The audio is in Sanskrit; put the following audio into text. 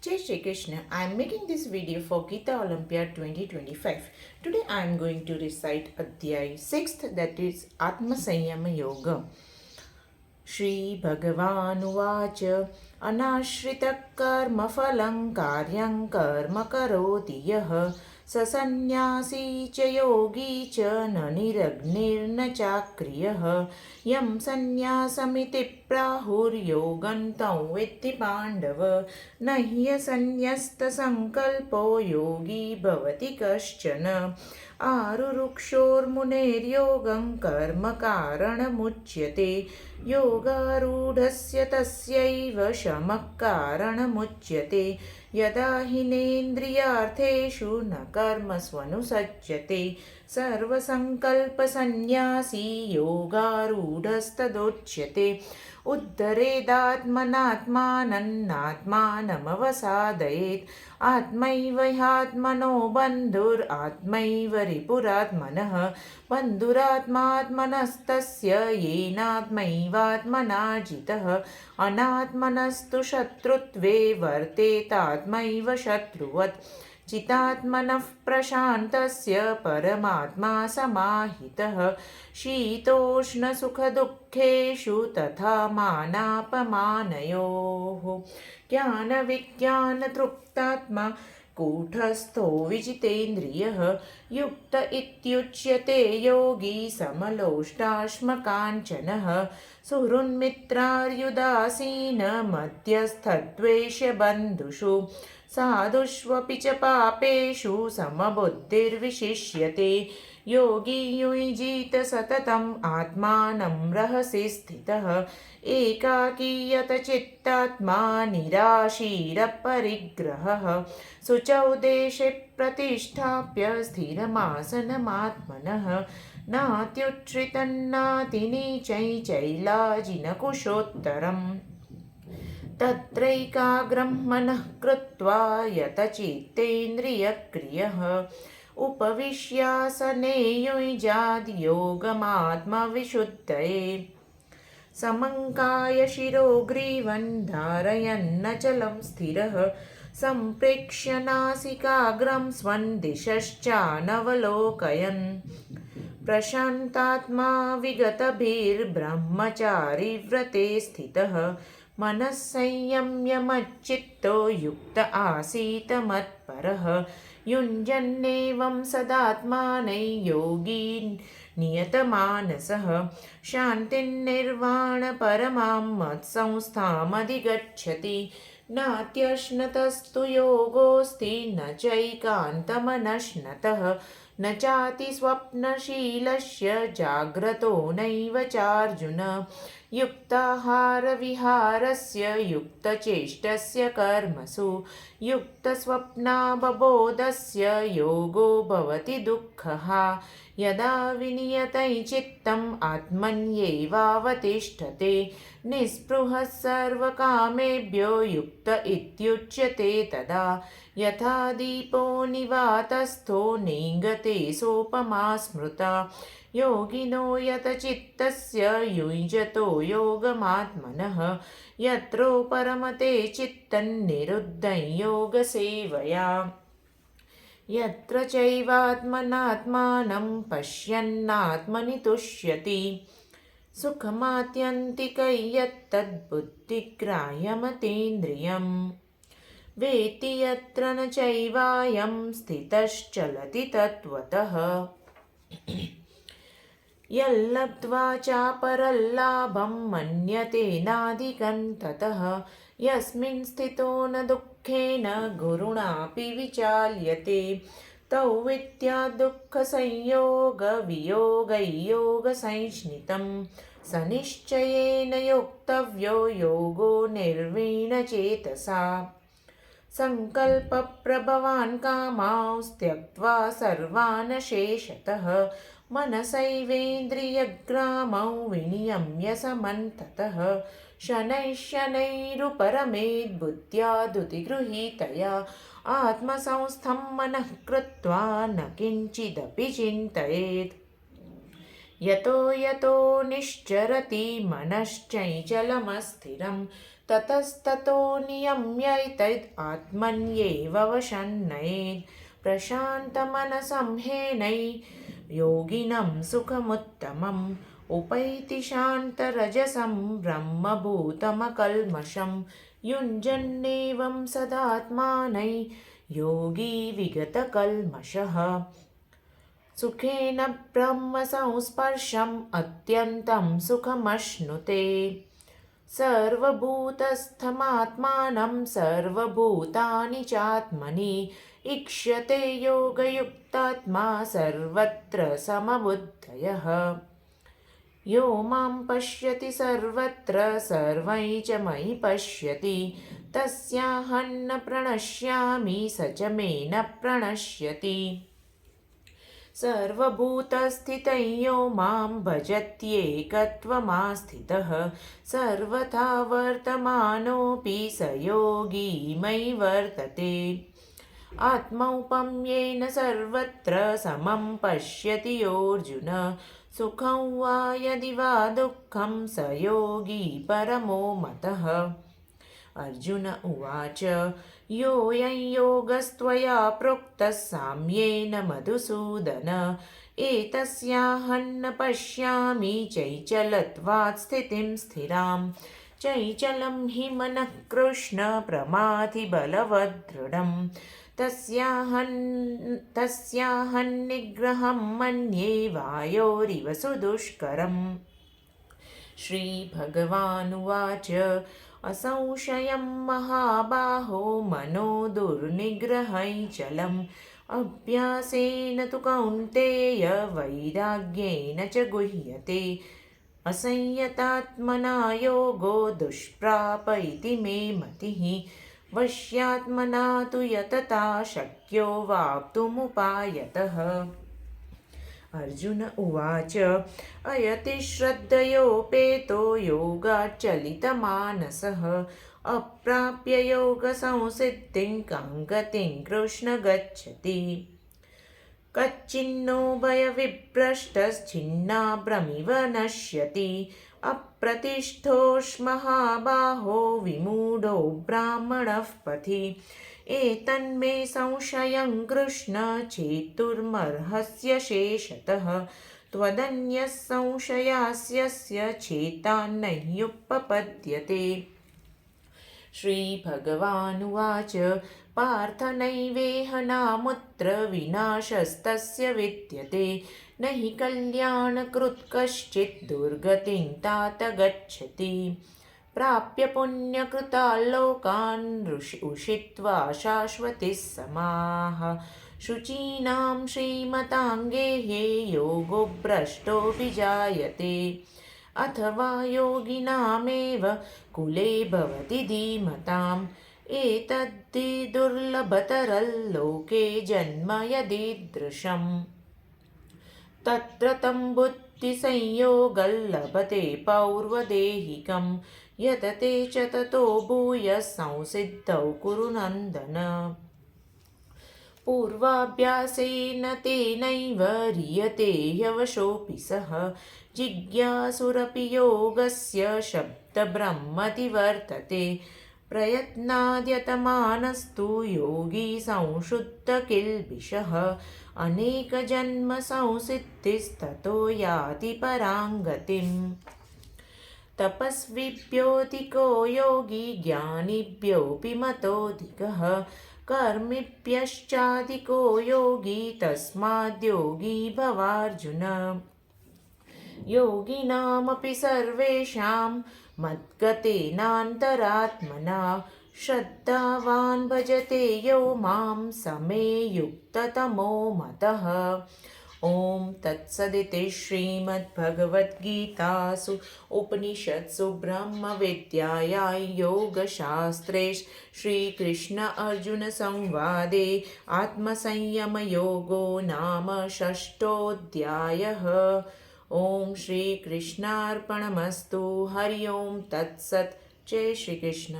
Jai Shri Krishna. I am making this video for Gita Olympiad 2025. Today I am going to recite Adhyay 6th, that is Atma Sanyama Yoga. श्रीभगवानुवाच अनाश्रितः कर्मफलं कार्यं कर्म करोति यः स सन्न्यासी च योगी च न निरग्निर्न चाक्रियः यं सन्न्यासमिति प्राहुर्योगं तं विद्धि पाण्डव न ह्यसन्न्यस्तसङ्कल्पो योगी भवति कश्चन आरुरुक्षोर्मुनेर्योगं कर्मकारणमुच्यते योगारूढस्य तस्यैव शमः कारणमुच्यते यदा हिनेन्द्रियार्थेषु न कर्मस्वनुसज्जते सर्वसङ्कल्पसन्न्यासी योगारूढस्तदोच्यते उद्धरेदात्मनात्मानन्नात्मानमवसादयेत् आत्मैव ह्यात्मनो बन्धुरात्मैव रिपुरात्मनः बन्धुरात्मात्मनस्तस्य येनात्मैवात्मना जितः अनात्मनस्तु शत्रुत्वे वर्तेतात्मैव शत्रुवत् चितात्मनः प्रशान्तस्य परमात्मा समाहितः शीतोष्णसुखदुःखेषु तथा मानापमानयोः ज्ञानविज्ञानतृप्तात्मा कूटस्थो विजितेन्द्रियः युक्त इत्युच्यते योगी समलोष्टाश्मकाञ्चनः सुहृन्मित्रार्युदासीन मध्यस्थद्वेषबन्धुषु साधुष्वपि च पापेषु समबुद्धिर्विशिष्यते योगी युञ्जीत सततम् आत्मानं रहसि स्थितः एकाकीयत चित्तात्मा निराशीरपरिग्रहः शुचौ देशे प्रतिष्ठाप्य स्थिरमासनमात्मनः नात्युच्छ्रितन्नातिनीचै चैलाजिनकुशोत्तरम् तत्रैकाग्रं मनः कृत्वा यतचित्तेन्द्रियक्रियः उपविश्यासने युञ्जाद्योगमात्मविशुद्धये समङ्काय शिरोग्रीवं धारयन्नचलं स्थिरः सम्प्रेक्ष्य नासिकाग्रं स्वं दिशश्चानवलोकयन् प्रशान्तात्मा विगतभिर्ब्रह्मचारी व्रते स्थितः मनः संयम्य मच्चित्तो युक्त आसीत मत्परः युञ्जन्नेवं सदात्मानै योगी नियतमानसः शान्तिर्निर्वाणपरमां मत्संस्थामधिगच्छति नात्यश्नतस्तु योगोऽस्ति न चैकान्तमनश्नतः न चातिस्वप्नशीलस्य जाग्रतो नैव चार्जुन युक्ताहारविहारस्य युक्तचेष्टस्य कर्मसु युक्तस्वप्नावबोधस्य योगो भवति दुःखः यदा विनियतैचित्तम् आत्मन्येवावतिष्ठते निःस्पृहः सर्वकामेभ्यो युक्त इत्युच्यते तदा यथा दीपो निवातस्थो नेङ्गते सोपमा स्मृता योगिनो यतचित्तस्य युञ्जतो योगमात्मनः यत्रो परमते चित्तन्निरुद्धं योगसेवया यत्र चैवात्मनात्मानं पश्यन्नात्मनि तुष्यति सुखमात्यन्तिकं यत्तद्बुद्धिग्राह्यमतीन्द्रियम् वेत्ति यत्र न चैवायं स्थितश्चलति तत्त्वतः यल्लब्ध्वा चापरल्लाभं मन्यते नाधिकं ततः यस्मिन् स्थितो न दुःखेन गुरुणापि विचाल्यते तौ विद्या दुःखसंयोगवियोगैयोगसंश्नितं स निश्चयेन योक्तव्यो योगो निर्वीणचेतसा सङ्कल्पप्रभवान् कामांस् त्यक्त्वा सर्वान् शेषतः मनसैवेन्द्रियग्रामौ विनियम्य समन्ततः शनैः शनैरुपरमेद् बुद्ध्या धृतिगृहीतया आत्मसंस्थं मनः कृत्वा न किञ्चिदपि चिन्तयेत् यतो यतो निश्चरति मनश्चञ्चलमस्थिरं ततस्ततो नियम्यैतद् आत्मन्येव वशन्नयेत् प्रशान्तमनसं ह्येनै योगिनं सुखमुत्तमम् उपैति शान्तरजसं ब्रह्मभूतमकल्मषं युञ्जन्नेवं सदात्मानै योगी विगतकल्मषः सुखेन ब्रह्मसंस्पर्शम् अत्यन्तं सुखमश्नुते सर्वभूतस्थमात्मानं सर्वभूतानि चात्मनि ईक्ष्यते योगयुक्तात्मा सर्वत्र समबुद्धयः यो मां पश्यति सर्वत्र सर्वै च मयि पश्यति तस्याहं न प्रणश्यामि स च मे न प्रणश्यति सर्वभूतस्थितं यो मां भजत्येकत्वमास्थितः सर्वथा वर्तमानोऽपि स योगी मयि वर्तते आत्मौपम्येन सर्वत्र समं पश्यति योऽर्जुन सुखं वा यदि वा दुःखं स योगी परमो मतः अर्जुन उवाच योऽयं योगस्त्वया प्रोक्तः साम्येन मधुसूदन एतस्याहं न पश्यामि चञ्चलत्वात् स्थितिं स्थिरां चञ्चलं हि मनः कृष्ण प्रमाथि बलवदृढं तस्याहं निग्रहं मन्ये वायोरिव सुदुष्करम् श्रीभगवानुवाच असंशयं महाबाहो मनो दुर्निग्रहैचलम् अभ्यासेन तु कौन्तेय वैराग्येन च गुह्यते असंयतात्मना योगो दुष्प्राप इति मे मतिः वश्यात्मना तु यतता शक्यो वाप्तुमुपायतः अर्जुन उवाच अयति श्रद्धयोपेतो योगाच्चलितमानसः अप्राप्य योगसंसिद्धिं कां गतिं कृष्ण गच्छति कच्चिन्नो भयविभ्रष्टश्छिन्नाभ्रमिव नश्यति अप्रतिष्ठोऽश्महाबाहो विमूढो ब्राह्मणः पथि एतन्मे संशयं कृष्ण चेतुर्मर्हस्य शेषतः त्वदन्यः संशयास्यस्य चेतान्नह्युपपद्यते श्रीभगवानुवाच पार्थ नैवेह नामुत्र विनाशस्तस्य विद्यते न हि कल्याणकृत् कश्चित् दुर्गतिं तात गच्छति प्राप्य पुण्यकृतान् लोकान् उषित्वा शाश्वतिः समाः शुचीनां श्रीमतां गेहे योगो भ्रष्टो विजायते अथवा योगिनामेव कुले भवति धीमताम् एतद्धि दुर्लभतरल्लोके जन्म यदीदृशम् तत्र तं बुद्धिसंयोगं लभते पौर्वदेहिकं यतते च ततो भूयः संसिद्धौ कुरु नन्दन पूर्वाभ्यासेन तेनैव ह्रियते ह्यवशोऽपि सः जिज्ञासुरपि योगस्य शब्दब्रह्मति वर्तते प्रयत्नाद्यतमानस्तु योगी संशुद्धकिल्बिषः अनेकजन्मसंसिद्धिस्ततो याति परां गतिम् तपस्विभ्योऽधिको योगी ज्ञानिभ्योऽपि मतोऽधिकः कर्मिभ्यश्चाधिको योगी तस्माद्योगी भवार्जुन योगिनामपि सर्वेषां मद्गतेनान्तरात्मना श्रद्धावान् भजते यो मां समे युक्ततमो मतः ॐ तत्सदिति श्रीमद्भगवद्गीतासु उपनिषत्सु ब्रह्मविद्यायां योगशास्त्रे श्रीकृष्ण अर्जुनसंवादे आत्मसंयमयोगो नाम षष्ठोऽध्यायः ॐ श्रीकृष्णार्पणमस्तु हरि ओं तत्सत् जय श्रीकृष्ण।